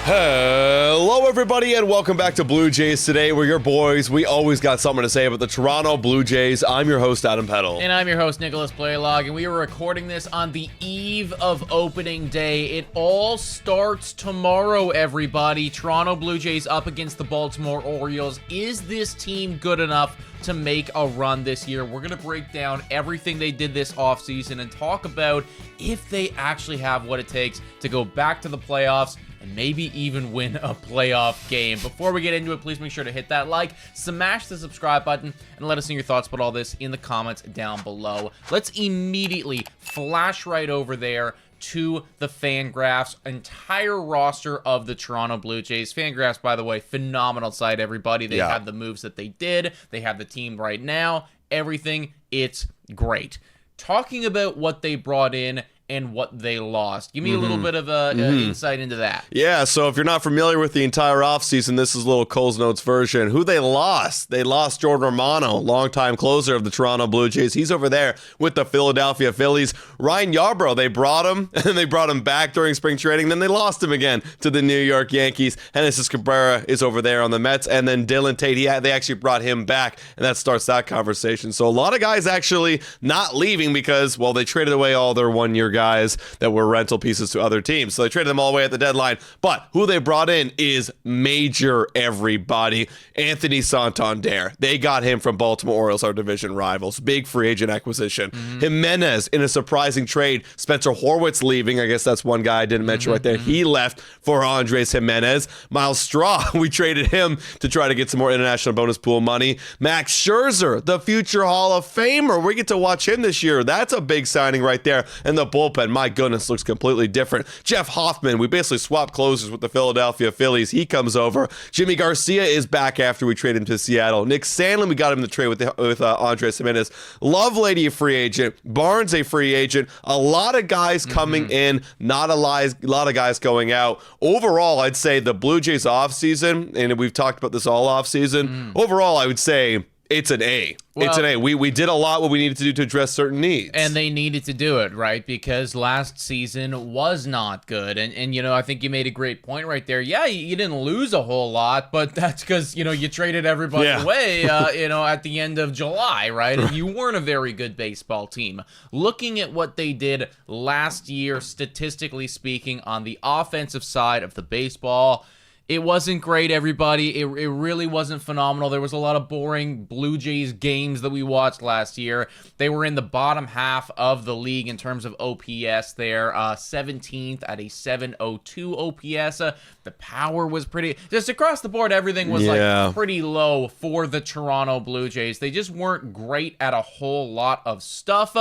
Hello, everybody, and welcome back to Blue Jays Today. We're your boys. We always got something to say about the Toronto Blue Jays. I'm your host, Adam Peddle. And I'm your host, Nicholas Playlog, and we are recording this on the eve of opening day. It all starts tomorrow, everybody. Toronto Blue Jays up against the Baltimore Orioles. Is this team good enough to make a run this year? We're going to break down everything they did this offseason and talk about if they actually have what it takes to go back to the playoffs and maybe even win a playoff game. Before we get into it, please make sure to hit that like, smash the subscribe button, and let us know your thoughts about all this in the comments down below. Let's immediately flash right over there to the Fangraphs entire roster of the Toronto Blue Jays. Fangraphs, by the way, phenomenal site, everybody. They have the moves that they did. They have the team right now. Everything. It's great. Talking about what they brought in and what they lost. Give me a little bit of insight into that. Yeah, so if you're not familiar with the entire offseason, this is a little Cole's Notes version. Who they lost? They lost Jordan Romano, longtime closer of the Toronto Blue Jays. He's over there with the Philadelphia Phillies. Ryan Yarbrough, they brought him, and they brought him back during spring training. Then they lost him again to the New York Yankees. Genesis Cabrera is over there on the Mets. And then Dylan Tate, they actually brought him back, and that starts that conversation. So a lot of guys actually not leaving because, well, they traded away all their one-year guys that were rental pieces to other teams. So they traded them all away at the deadline. But who they brought in is major, everybody. Anthony Santander. They got him from Baltimore Orioles, our division rivals. Big free agent acquisition. Jimenez in a surprising trade. Spencer Horwitz leaving. I guess that's one guy I didn't mention right there. He left for Andres Jimenez. Miles Straw, we traded him to try to get some more international bonus pool money. Max Scherzer, the future Hall of Famer. We get to watch him this year. That's a big signing right there. And the bullpen, my goodness, looks completely different. Jeff Hoffman, we basically swapped closers with the Philadelphia Phillies. He comes over. Jimmy Garcia is back after we traded him to Seattle. Nick Sandlin, we got him in the trade with Andres Jimenez. Lovelady, a free agent. Barnes, a free agent. A lot of guys coming in, not a lot of guys going out. Overall, I'd say the Blue Jays offseason, and we've talked about this all offseason, overall, I would say it's an A. Well, it's an A. We did a lot what we needed to do to address certain needs. And they needed to do it, right? Because last season was not good. And you know, I think you made a great point right there. Yeah, you didn't lose a whole lot, but that's because, you know, you traded everybody away, you know, at the end of July, right? And you weren't a very good baseball team. Looking at what they did last year, statistically speaking, on the offensive side of the baseball, it wasn't great, everybody. It really wasn't phenomenal. There was a lot of boring Blue Jays games that we watched last year. They were in the bottom half of the league in terms of OPS there. 17th at a 702 OPS. The power was pretty... Just across the board, everything was like pretty low for the Toronto Blue Jays. They just weren't great at a whole lot of stuff.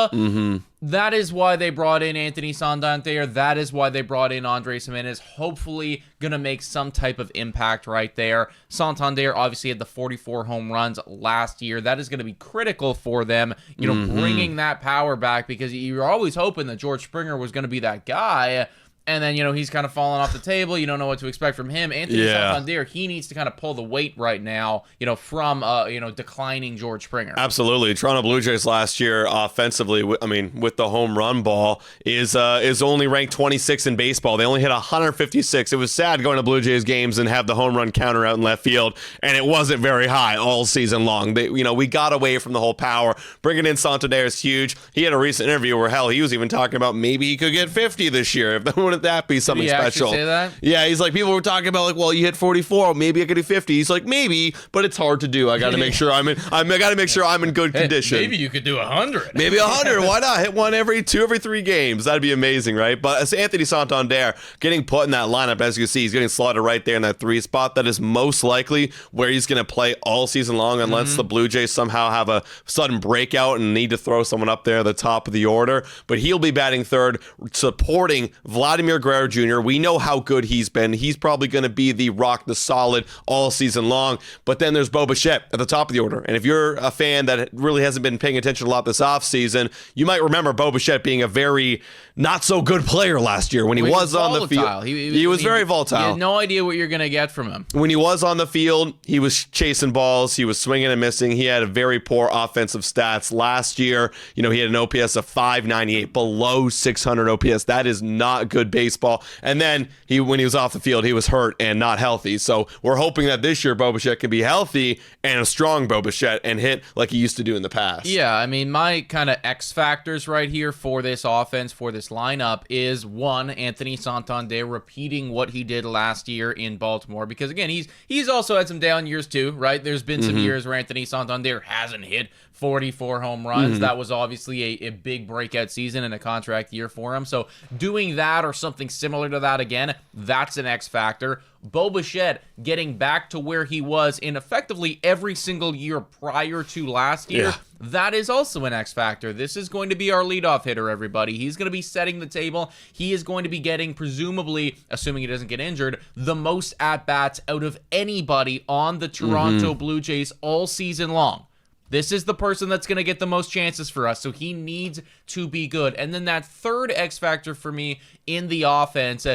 That is why they brought in Anthony Santander. That is why they brought in Andres Jimenez. Hopefully going to make some type of impact right there. Santander obviously had the 44 home runs last year. That is going to be critical for them, you know, bringing that power back, because you're always hoping that George Springer was going to be that guy. And then, you know, he's kind of falling off the table. You don't know what to expect from him. Anthony Santander, he needs to kind of pull the weight right now, you know, from, you know, declining George Springer. Absolutely. Toronto Blue Jays last year offensively, I mean, with the home run ball, is only ranked 26 in baseball. They only hit 156. It was sad going to Blue Jays games and have the home run counter out in left field, and it wasn't very high all season long. You know, we got away from the whole power. Bringing in Santander is huge. He had a recent interview where, hell, he was even talking about maybe he could get 50 this year. If wouldn't that be something special? Say that? Yeah, he's like, people were talking about like, well, you hit 44, maybe I could do 50. He's like, maybe, but it's hard to do. I got to make sure I'm in good condition. Maybe you could do 100. Maybe 100. Why not hit one every 3 games? That'd be amazing, right? But as Anthony Santander getting put in that lineup, as you can see, he's getting slotted right there in that 3 spot. That is most likely where he's going to play all season long, unless the Blue Jays somehow have a sudden breakout and need to throw someone up there at the top of the order. But he'll be batting third, supporting Vladimir Guerrero Jr. We know how good he's been. He's probably going to be the rock, the solid all season long. But then there's Bo Bichette at the top of the order. And if you're a fan that really hasn't been paying attention a lot this offseason, you might remember Bo Bichette being a very not so good player last year when he was on the field. He was very volatile. You had no idea what you're going to get from him. When he was on the field, he was chasing balls. He was swinging and missing. He had a very poor offensive stats last year. You know, he had an OPS of 598, below 600 OPS. That is not good baseball. And then when he was off the field, he was hurt and not healthy. So we're hoping that this year Bo Bichette can be healthy and a strong Bo Bichette and hit like he used to do in the past. Yeah, I mean, my kind of X factors right here for this offense, for this lineup, is one, Anthony Santander repeating what he did last year in Baltimore, because again, he's also had some down years too, right? There's been some years where Anthony Santander hasn't hit 44 home runs. That was obviously a big breakout season and a contract year for him. So doing that or something similar to that again, that's an X factor. Bo Bichette getting back to where he was in effectively every single year prior to last year, that is also an X factor. This is going to be our leadoff hitter, everybody. He's going to be setting the table. He is going to be getting, presumably, assuming he doesn't get injured, the most at-bats out of anybody on the Toronto Blue Jays all season long. This is the person that's going to get the most chances for us, so he needs to be good. And then that third X factor for me in the offense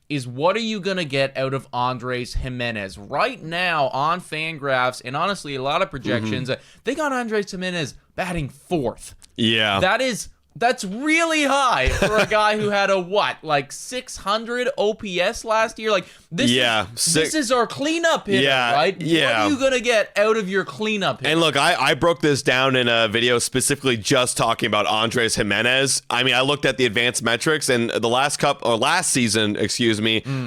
is, what are you going to get out of Andres Gimenez? Right now on Fangraphs, and honestly a lot of projections, they got Andres Gimenez batting fourth. Yeah. That's really high for a guy who had a 600 OPS last year. Like this is our cleanup hitter, right? Yeah. What are you gonna get out of your cleanup hitter? And look, I broke this down in a video specifically just talking about Andres Gimenez. I mean, I looked at the advanced metrics, and the last season,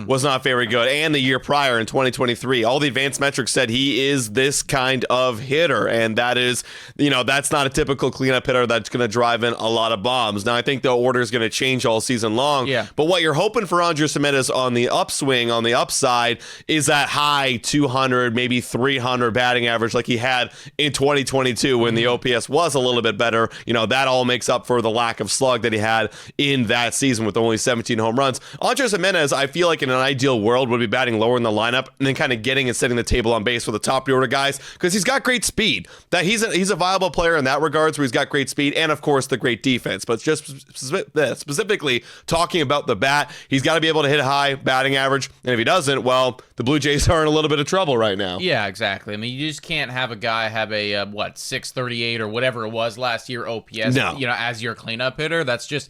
was not very good. And the year prior in 2023, all the advanced metrics said he is this kind of hitter, and that is, that's not a typical cleanup hitter that's going to drive in a lot of bombs. Now, I think the order is going to change all season long. Yeah. But what you're hoping for Andres Gimenez on the upswing, on the upside, is that high 200, maybe 300 batting average like he had in 2022 when the OPS was a little bit better. That all makes up for the lack of slug that he had in that season with only 17 home runs. Andres Gimenez, I feel like in an ideal world, would be batting lower in the lineup and then kind of getting and setting the table on base for the top order guys, because he's got great speed. That he's a viable player in that regards, where he's got great speed and, of course, the great defense. But just specifically talking about the bat, he's got to be able to hit a high batting average. And if he doesn't, well, the Blue Jays are in a little bit of trouble right now. Yeah, exactly. I mean, you just can't have a guy have a 638 or whatever it was last year OPS, as your cleanup hitter. That's just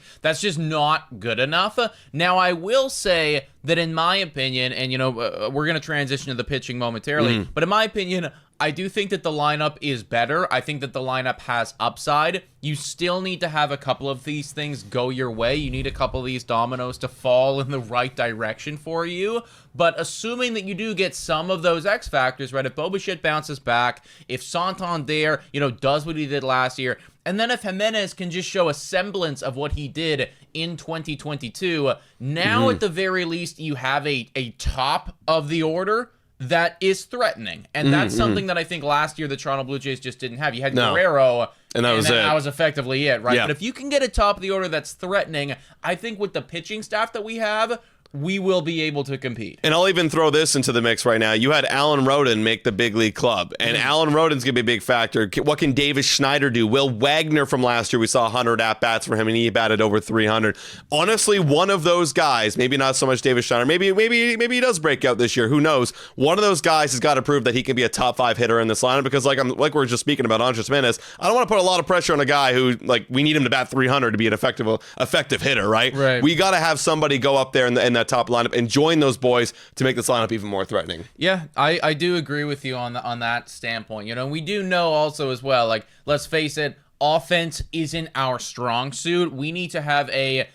not good enough. Now, I will say that in my opinion, and we're going to transition to the pitching momentarily, but in my opinion, I do think that the lineup is better. I think that the lineup has upside. You still need to have a couple of these things go your way. You need a couple of these dominoes to fall in the right direction for you. But assuming that you do get some of those X factors, right? If Bo Bichette bounces back, if Santander, does what he did last year, and then if Gimenez can just show a semblance of what he did in 2022, now at the very least you have a top of the order that is threatening. And that's something that I think last year the Toronto Blue Jays just didn't have. You had Guerrero, and that was effectively it, right? Yeah. But if you can get a top of the order that's threatening, I think with the pitching staff that we have, we will be able to compete. And I'll even throw this into the mix right now. You had Alan Rodin make the big league club, and Alan Rodin's going to be a big factor. What can Davis Schneider do? Will Wagner from last year, we saw 100 at-bats for him, and he batted over 300. Honestly, one of those guys, maybe not so much Davis Schneider, maybe he does break out this year, who knows? One of those guys has got to prove that he can be a top 5 hitter in this lineup, because like we were just speaking about Andres Gimenez, I don't want to put a lot of pressure on a guy who, we need him to bat 300 to be an effective hitter, right? We got to have somebody go up there in that top lineup and join those boys to make this lineup even more threatening. Yeah, I do agree with you on that standpoint. We do know also as well, let's face it, offense isn't our strong suit. We need to have a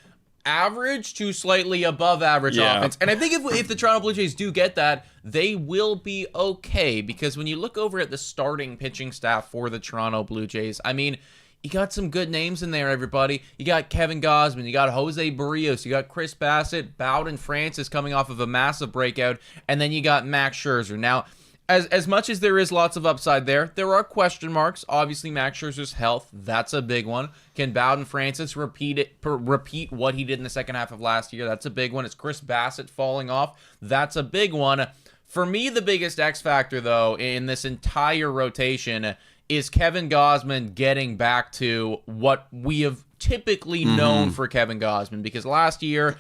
average to slightly above average offense. And I think if the Toronto Blue Jays do get that, they will be okay, because when you look over at the starting pitching staff for the Toronto Blue Jays, I mean, you got some good names in there, everybody. You got Kevin Gausman, you got Jose Barrios, you got Chris Bassett, Bowden Francis coming off of a massive breakout, and then you got Max Scherzer. Now, as much as there is lots of upside there are question marks. Obviously, Max Scherzer's health, that's a big one. Can Bowden Francis repeat what he did in the second half of last year? That's a big one. Is Chris Bassett falling off? That's a big one. For me, the biggest X factor, though, in this entire rotation is Kevin Gausman getting back to what we have typically known for Kevin Gausman, because last year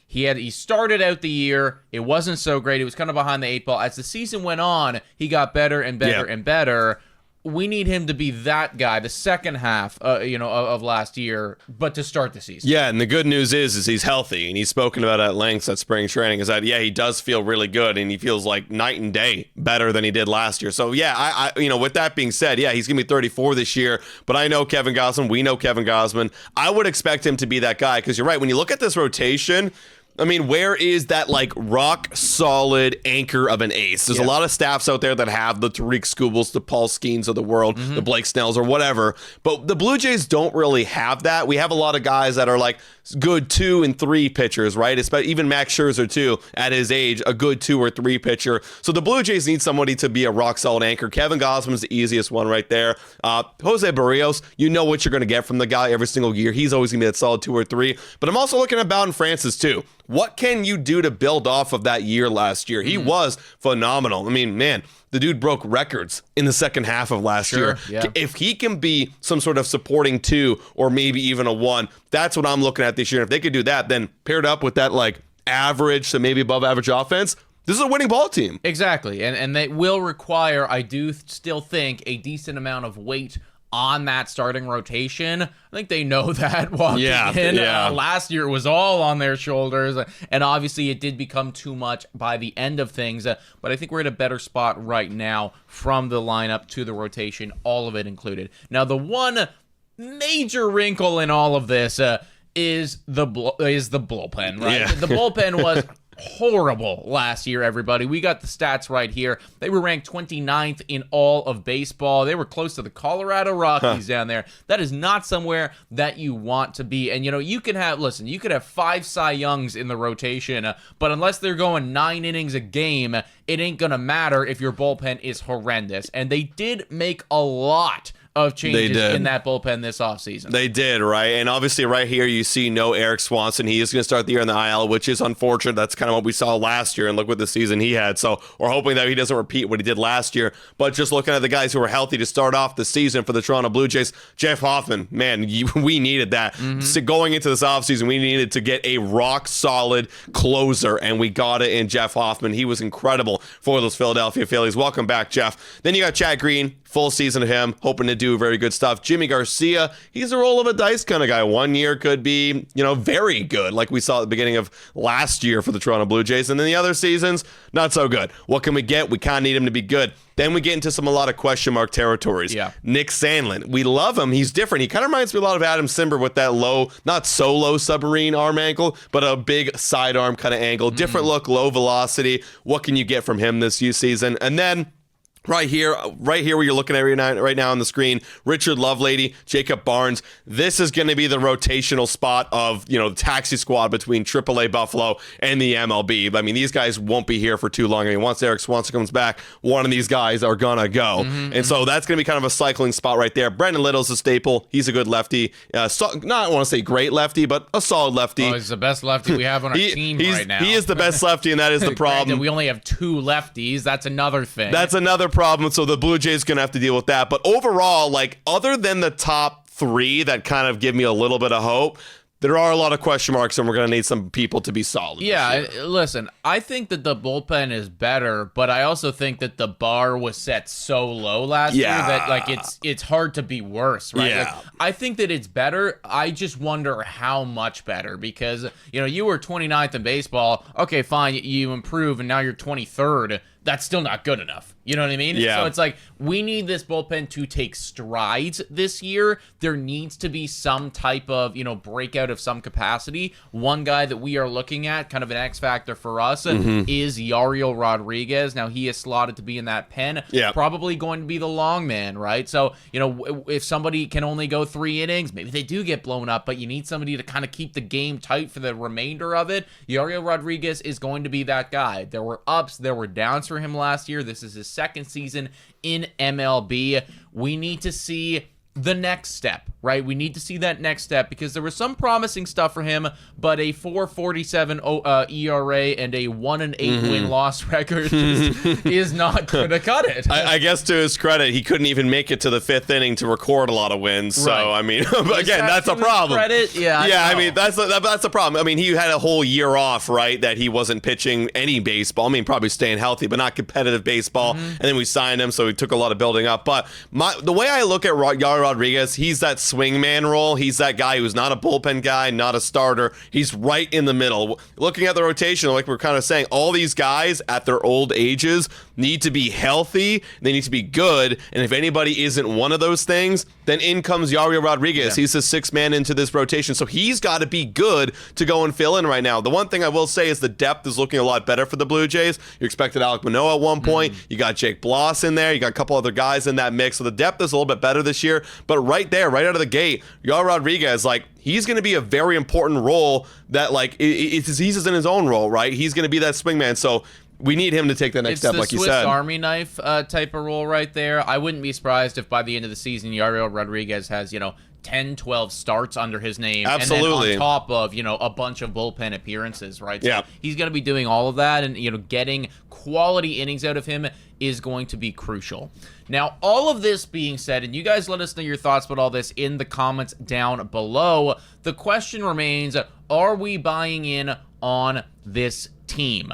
he started out the year, it wasn't so great, it was kind of behind the 8 ball. As the season went on, he got better and better and better. we need him to be that guy, the second half, of last year, but to start the season. Yeah, and the good news is he's healthy, and he's spoken about at length at spring training. Is that he does feel really good, and he feels like night and day better than he did last year. So yeah, I with that being said, yeah, he's gonna be 34 this year. But I know Kevin Gausman. We know Kevin Gausman. I would expect him to be that guy because you're right. When you look at this rotation, I mean, where is that like rock solid anchor of an ace? There's a lot of staffs out there that have the Tariq Skubals, the Paul Skeens of the world, the Blake Snells or whatever. But the Blue Jays don't really have that. We have a lot of guys that are like good 2 and 3 pitchers, right? Even Max Scherzer too, at his age, a good 2 or 3 pitcher. So the Blue Jays need somebody to be a rock solid anchor. Kevin Gausman's the easiest one right there. Jose Barrios, you know what you're going to get from the guy every single year. He's always going to be that solid 2 or 3. But I'm also looking at Bowden Francis too. What can you do to build off of that year last year? He was phenomenal. I mean, man, the dude broke records in the second half of last year. Yeah. If he can be some sort of supporting 2 or maybe even a 1, that's what I'm looking at this year. If they could do that, then paired up with that like average to maybe above average offense, this is a winning ball team. Exactly. And they will require, I do still think, a decent amount of weight on that starting rotation. I think they know that walking in. Last year it was all on their shoulders, and obviously it did become too much by the end of things, but I think we're in a better spot right now from the lineup to the rotation, all of it included. Now, the one major wrinkle in all of this is the bullpen, right? Yeah. The bullpen was horrible last year, everybody. We got the stats right here. They were ranked 29th in all of baseball. They were close to the Colorado Rockies down there. That is not somewhere that you want to be. And, you could have 5 Cy Youngs in the rotation, but unless they're going 9 innings a game, it ain't going to matter if your bullpen is horrendous. And they did make a lot of changes in that bullpen this offseason. They did, right? And obviously right here you see no Eric Swanson. He is going to start the year in the IL, which is unfortunate. That's kind of what we saw last year, and look what the season he had. So we're hoping that he doesn't repeat what he did last year. But just looking at the guys who were healthy to start off the season for the Toronto Blue Jays, Jeff Hoffman, man, we needed that. So going into this offseason, we needed to get a rock-solid closer, and we got it in Jeff Hoffman. He was incredible for those Philadelphia Phillies. Welcome back, Jeff. Then you got Chad Green. Full season of him, hoping to do very good stuff. Jimmy Garcia, he's a roll of a dice kind of guy. 1 year could be, very good, like we saw at the beginning of last year for the Toronto Blue Jays. And then the other seasons, not so good. What can we get? We kind of need him to be good. Then we get into a lot of question mark territories. Yeah. Nick Sandlin, we love him. He's different. He kind of reminds me a lot of Adam Simber with that low, not so low submarine arm angle, but a big sidearm kind of angle. Different look, low velocity. What can you get from him this season? And then Right here where you're looking at right now on the screen, Richard Lovelady, Jacob Barnes. This is going to be the rotational spot of, the taxi squad between AAA Buffalo and the MLB. I mean, these guys won't be here for too long. I mean, once Eric Swanson comes back, one of these guys are going to go. And so that's going to be kind of a cycling spot right there. Brendan Little's a staple. He's a good lefty. Not, I want to say great lefty, but a solid lefty. Oh, he's the best lefty we have on our team right now. He is the best lefty, and that is the problem. We only have 2 lefties. That's another thing. That's another problem, so the Blue Jays going to have to deal with that. But overall, other than the top 3 that kind of give me a little bit of hope, there are a lot of question marks, and we're going to need some people to be solid. Yeah, listen, I think that the bullpen is better, but I also think that the bar was set so low last year that it's hard to be worse, right? Yeah. I think that it's better. I just wonder how much better, because you were 29th in baseball. Okay, fine, you improve, and now you're 23rd. That's still not good enough. You know what I mean? Yeah. So it's we need this bullpen to take strides this year. There needs to be some type of, breakout of some capacity. One guy that we are looking at, kind of an X factor for us, is Yariel Rodriguez. Now, he is slotted to be in that pen. Yeah. Probably going to be the long man, right? So, if somebody can only go 3 innings, maybe they do get blown up, but you need somebody to kind of keep the game tight for the remainder of it. Yariel Rodriguez is going to be that guy. There were ups, there were downs for him last year. This is his second season in MLB. We need to see the next step, right? We need to see that next step because there was some promising stuff for him, but a 4.47 ERA and a 1-8 win-loss record is not going to cut it. I guess to his credit, he couldn't even make it to the 5th inning to record a lot of wins. So, I mean, again, that's a problem. Yeah, I mean, that's a problem. I mean, he had a whole year off, right, that he wasn't pitching any baseball. I mean, probably staying healthy, but not competitive baseball. And then we signed him, so he took a lot of building up. But the way I look at Yari Rodriguez, he's that swingman role. He's that guy who's not a bullpen guy, not a starter. He's right in the middle. Looking at the rotation, like we're kind of saying, all these guys at their old ages need to be healthy. They need to be good. And if anybody isn't one of those things, then in comes Yari Rodriguez. He's the 6th man into this rotation. So he's got to be good to go and fill in right now. The one thing I will say is the depth is looking a lot better for the Blue Jays. You expected Alek Manoah at one point. You got Jake Bloss in there. You got a couple other guys in that mix. So the depth is a little bit better this year. But right there, right out of the gate, Yari Rodriguez, like, he's going to be a very important role that, like, he's just in his own role, right? He's going to be that swingman. So we need him to take the next step, like you said. It's the Swiss Army knife type of role right there. I wouldn't be surprised if by the end of the season, Yari Rodriguez has, 10, 12 starts under his name. Absolutely. And then on top of, a bunch of bullpen appearances, right? So yeah. He's going to be doing all of that, and, getting quality innings out of him is going to be crucial. Now, all of this being said, and you guys let us know your thoughts about all this in the comments down below, the question remains, are we buying in on this team?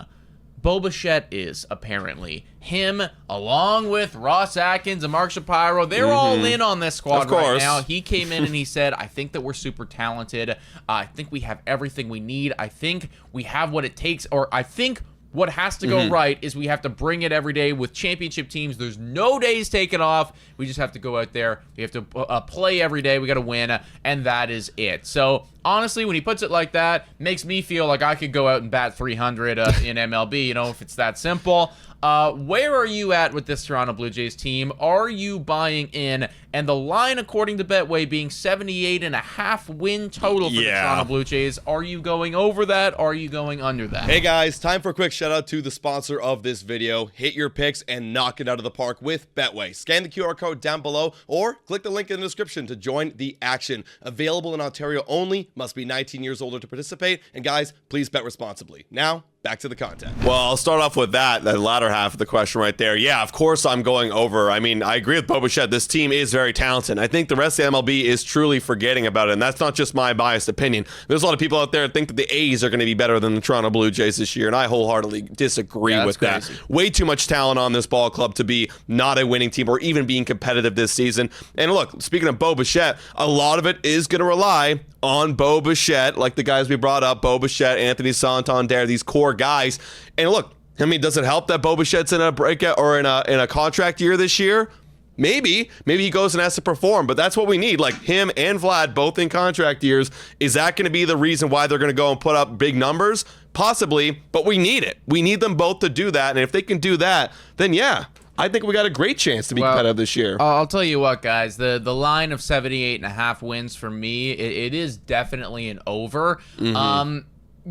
Bo Bichette is, apparently. Him, along with Ross Atkins and Mark Shapiro, they're all in on this squad right now. He came in and he said, I think that we're super talented. I think we have everything we need. I think we have what it takes, or I think what has to go right is we have to bring it every day with championship teams. There's no days taken off. We just have to go out there. We have to play every day. We got to win, and that is it. So, honestly, when he puts it like that, makes me feel like I could go out and bat 300 in MLB, if it's that simple. Where are you at with this Toronto Blue Jays team? Are you buying in? And the line, according to Betway, being 78.5 win total for the Toronto Blue Jays. Are you going over that? Are you going under that? Hey guys, time for a quick shout out to the sponsor of this video. Hit your picks and knock it out of the park with Betway. Scan the QR code down below or click the link in the description to join the action. Available in Ontario only. Must be 19 years older to participate. And guys, please bet responsibly. Now, back to the content. Well, I'll start off with that latter half of the question right there. Yeah, of course I'm going over. I mean, I agree with Bo Bichette. This team is very talented. I think the rest of the MLB is truly forgetting about it, and that's not just my biased opinion. There's a lot of people out there that think that the A's are going to be better than the Toronto Blue Jays this year, and I wholeheartedly disagree with that. Way too much talent on this ball club to be not a winning team or even being competitive this season. And look, speaking of Bo Bichette, a lot of it is going to rely on Bo Bichette, like the guys we brought up, Bo Bichette, Anthony Santander, these core guys. And look, I mean, does it help that Bo Bichette's in a breakout or in a contract year this year? Maybe he goes and has to perform, but that's what we need. Like him and Vlad, both in contract years. Is that going to be the reason why they're going to go and put up big numbers? Possibly, but we need it. We need them both to do that, and if they can do that, then yeah, I think we got a great chance to be competitive this year. I'll tell you what, guys. The line of 78.5 wins for me, it is definitely an over.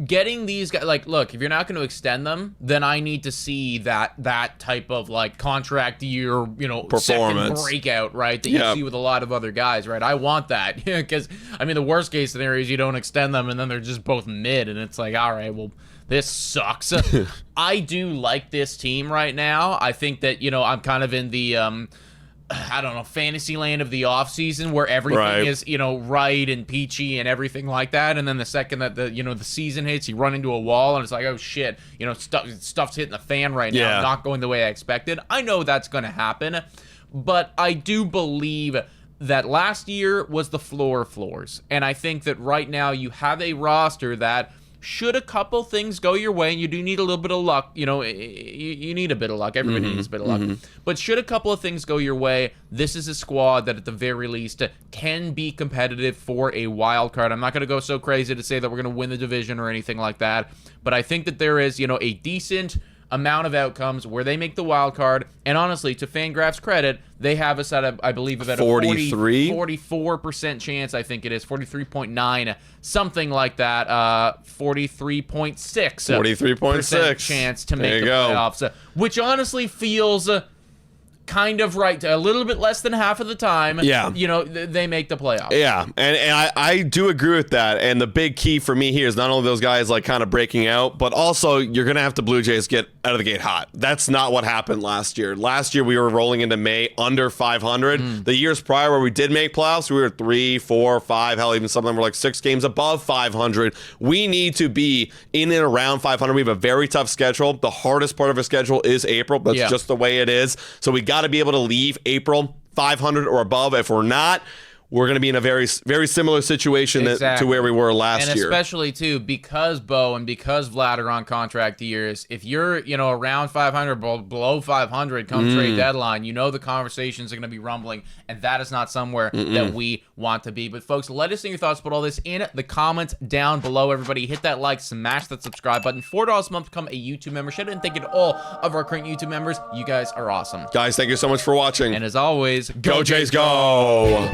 Getting these guys, like, look, if you're not going to extend them, then I need to see that type of, like, contract year, performance, second breakout, right, that you see with a lot of other guys, right? I want that, because, I mean, the worst case scenario is you don't extend them, and then they're just both mid, and it's like, all right, well, this sucks. I do like this team right now. I think that, I'm kind of in the, I don't know, fantasy land of the offseason where everything is, right and peachy and everything like that. And then the second that the season hits, you run into a wall and it's like, oh shit, stuff's hitting the fan right now, not going the way I expected. I know that's going to happen, but I do believe that last year was the floor of floors. And I think that right now you have a roster that, should a couple things go your way, and you do need a little bit of luck, you need a bit of luck. Everybody needs a bit of luck. But should a couple of things go your way, this is a squad that at the very least can be competitive for a wild card. I'm not going to go so crazy to say that we're going to win the division or anything like that, but I think that there is, a decent amount of outcomes where they make the wild card. And honestly, to Fangraph's credit, they have us at, I believe, about 44% chance, I think it is, 43.9, something like that, 43.6% chance to make the playoffs, which honestly feels kind of right. A little bit less than half of the time, they make the playoffs. Yeah, and I do agree with that. And the big key for me here is not only those guys like kind of breaking out, but also you're going to have the Blue Jays get out of the gate hot. That's not what happened last year. Last year we were rolling into May under 500. The years prior where we did make playoffs, we were 3, 4, 5, hell, even some of them were like 6 games above 500. We need to be in and around 500. We have a very tough schedule. The hardest part of our schedule is April. That's just the way it is. So we got to be able to leave April 500 or above. If we're not, we're going to be in a very, very similar situation to where we were last year. And especially, too, because Bo and because Vlad are on contract years, if you're, around 500, below 500 come trade deadline, the conversations are going to be rumbling, and that is not somewhere that we want to be. But, folks, let us know your thoughts about all this in the comments down below. Everybody, hit that like, smash that subscribe button. $4 a month, become a YouTube member. Shout out and thank you to all of our current YouTube members. You guys are awesome. Guys, thank you so much for watching. And as always, go Jays, go!